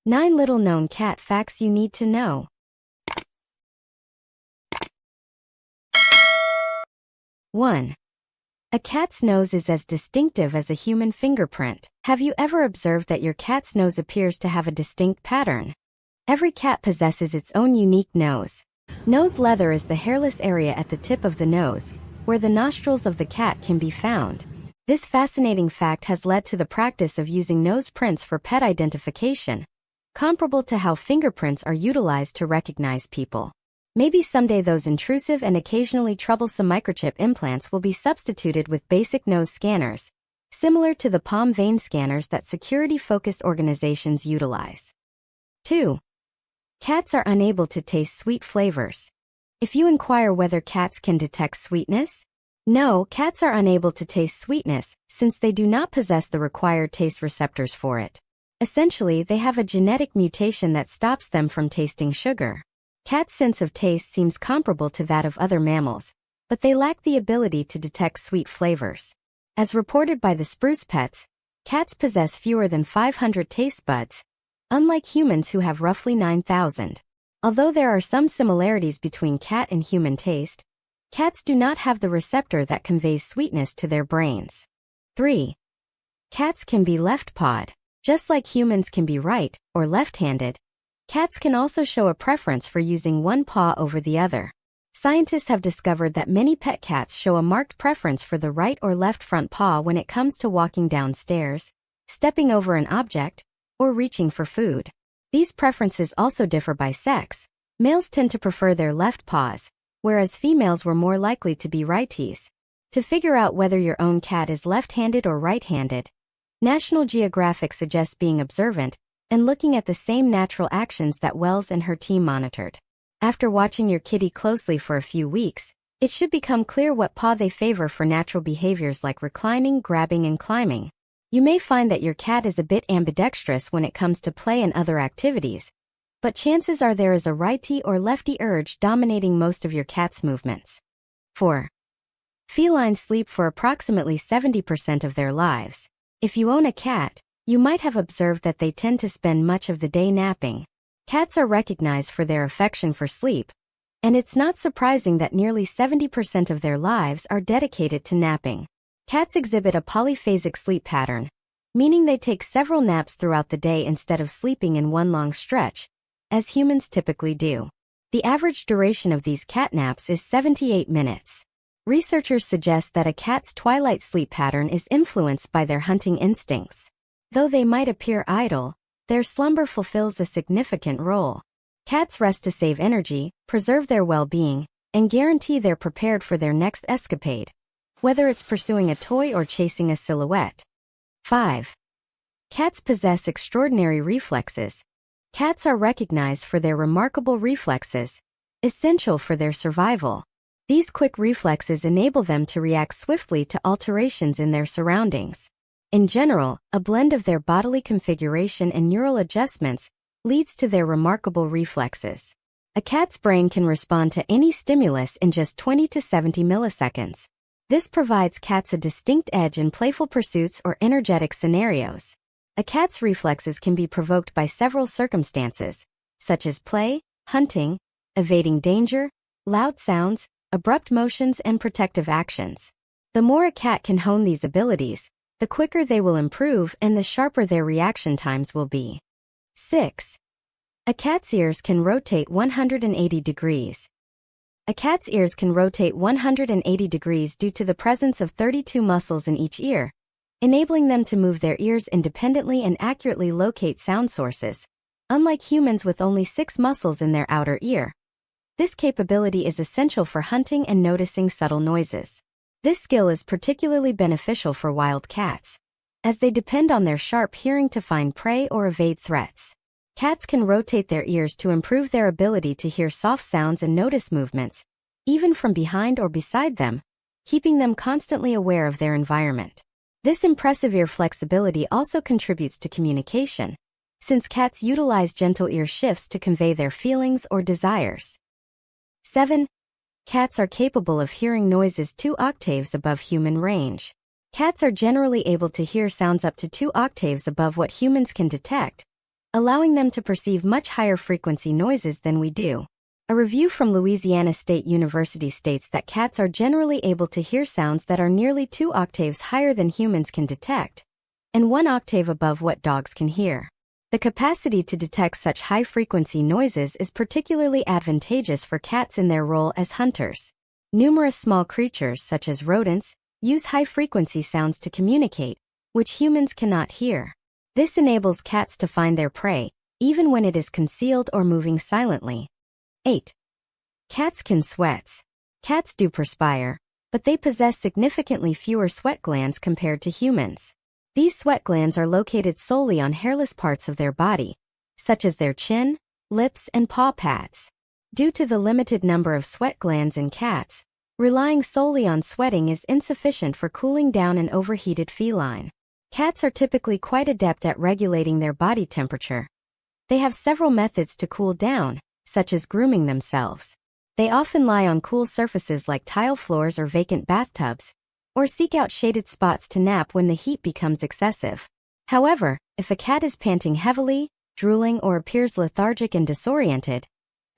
9 little known cat facts you need to know. 1. A cat's nose is as distinctive as a human fingerprint. Have you ever observed that your cat's nose appears to have a distinct pattern? Every cat possesses its own unique nose. Nose leather is the hairless area at the tip of the nose, where the nostrils of the cat can be found. This fascinating fact has led to the practice of using nose prints for pet identification, comparable to how fingerprints are utilized to recognize people. Maybe someday those intrusive and occasionally troublesome microchip implants will be substituted with basic nose scanners, similar to the palm vein scanners that security-focused organizations utilize. 2. Cats are unable to taste sweet flavors. If you inquire whether cats can detect sweetness, no, cats are unable to taste sweetness since they do not possess the required taste receptors for it. Essentially, they have a genetic mutation that stops them from tasting sugar. Cats' sense of taste seems comparable to that of other mammals, but they lack the ability to detect sweet flavors. As reported by the Spruce Pets, cats possess fewer than 500 taste buds, unlike humans who have roughly 9,000. Although there are some similarities between cat and human taste, cats do not have the receptor that conveys sweetness to their brains. 3. Cats can be left-pawed. Just like humans can be right or left-handed, cats can also show a preference for using one paw over the other. Scientists have discovered that many pet cats show a marked preference for the right or left front paw when it comes to walking down stairs, stepping over an object, or reaching for food. These preferences also differ by sex. Males tend to prefer their left paws, whereas females were more likely to be righties. To figure out whether your own cat is left-handed or right-handed, National Geographic suggests being observant and looking at the same natural actions that Wells and her team monitored. After watching your kitty closely for a few weeks, it should become clear what paw they favor for natural behaviors like reclining, grabbing, and climbing. You may find that your cat is a bit ambidextrous when it comes to play and other activities, but chances are there is a righty or lefty urge dominating most of your cat's movements. 4. Felines sleep for approximately 70% of their lives. If you own a cat, you might have observed that they tend to spend much of the day napping. Cats are recognized for their affection for sleep, and it's not surprising that nearly 70% of their lives are dedicated to napping. Cats exhibit a polyphasic sleep pattern, meaning they take several naps throughout the day instead of sleeping in one long stretch, as humans typically do. The average duration of these cat naps is 78 minutes. Researchers suggest that a cat's twilight sleep pattern is influenced by their hunting instincts. Though they might appear idle, their slumber fulfills a significant role. Cats rest to save energy, preserve their well-being, and guarantee they're prepared for their next escapade, whether it's pursuing a toy or chasing a silhouette. 5. Cats possess extraordinary reflexes. Cats are recognized for their remarkable reflexes, essential for their survival. These quick reflexes enable them to react swiftly to alterations in their surroundings. In general, a blend of their bodily configuration and neural adjustments leads to their remarkable reflexes. A cat's brain can respond to any stimulus in just 20 to 70 milliseconds. This provides cats a distinct edge in playful pursuits or energetic scenarios. A cat's reflexes can be provoked by several circumstances, such as play, hunting, evading danger, loud sounds, abrupt motions, and protective actions. The more a cat can hone these abilities, the quicker they will improve and the sharper their reaction times will be. 6. A cat's ears can rotate 180 degrees. A cat's ears can rotate 180 degrees due to the presence of 32 muscles in each ear, enabling them to move their ears independently and accurately locate sound sources, unlike humans with only 6 muscles in their outer ear. This capability is essential for hunting and noticing subtle noises. This skill is particularly beneficial for wild cats, as they depend on their sharp hearing to find prey or evade threats. Cats can rotate their ears to improve their ability to hear soft sounds and notice movements, even from behind or beside them, keeping them constantly aware of their environment. This impressive ear flexibility also contributes to communication, since cats utilize gentle ear shifts to convey their feelings or desires. 7. Cats are capable of hearing noises 2 octaves above human range. Cats are generally able to hear sounds up to 2 octaves above what humans can detect, allowing them to perceive much higher frequency noises than we do. A review from Louisiana State University states that cats are generally able to hear sounds that are nearly 2 octaves higher than humans can detect, and 1 octave above what dogs can hear. The capacity to detect such high-frequency noises is particularly advantageous for cats in their role as hunters. Numerous small creatures, such as rodents, use high-frequency sounds to communicate, which humans cannot hear. This enables cats to find their prey, even when it is concealed or moving silently. 8. Cats can sweat. Cats do perspire, but they possess significantly fewer sweat glands compared to humans. These sweat glands are located solely on hairless parts of their body, such as their chin, lips, and paw pads. Due to the limited number of sweat glands in cats, relying solely on sweating is insufficient for cooling down an overheated feline. Cats are typically quite adept at regulating their body temperature. They have several methods to cool down, such as grooming themselves. They often lie on cool surfaces like tile floors or vacant bathtubs, or seek out shaded spots to nap when the heat becomes excessive. However, if a cat is panting heavily, drooling, or appears lethargic and disoriented,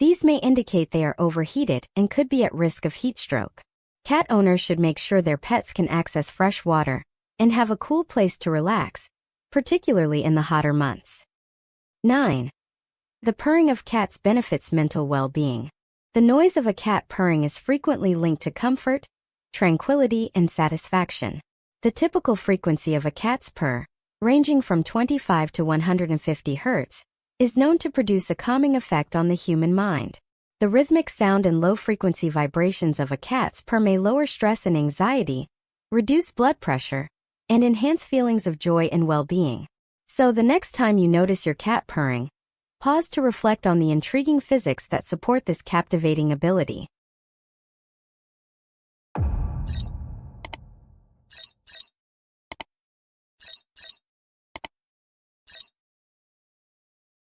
these may indicate they are overheated and could be at risk of heat stroke. Cat owners should make sure their pets can access fresh water and have a cool place to relax, particularly in the hotter months. 9. The purring of cats benefits mental well-being. The noise of a cat purring is frequently linked to comfort, tranquility, and satisfaction. The typical frequency of a cat's purr, ranging from 25 to 150 Hz, is known to produce a calming effect on the human mind. The rhythmic sound and low-frequency vibrations of a cat's purr may lower stress and anxiety, reduce blood pressure, and enhance feelings of joy and well-being. So the next time you notice your cat purring, pause to reflect on the intriguing physics that support this captivating ability.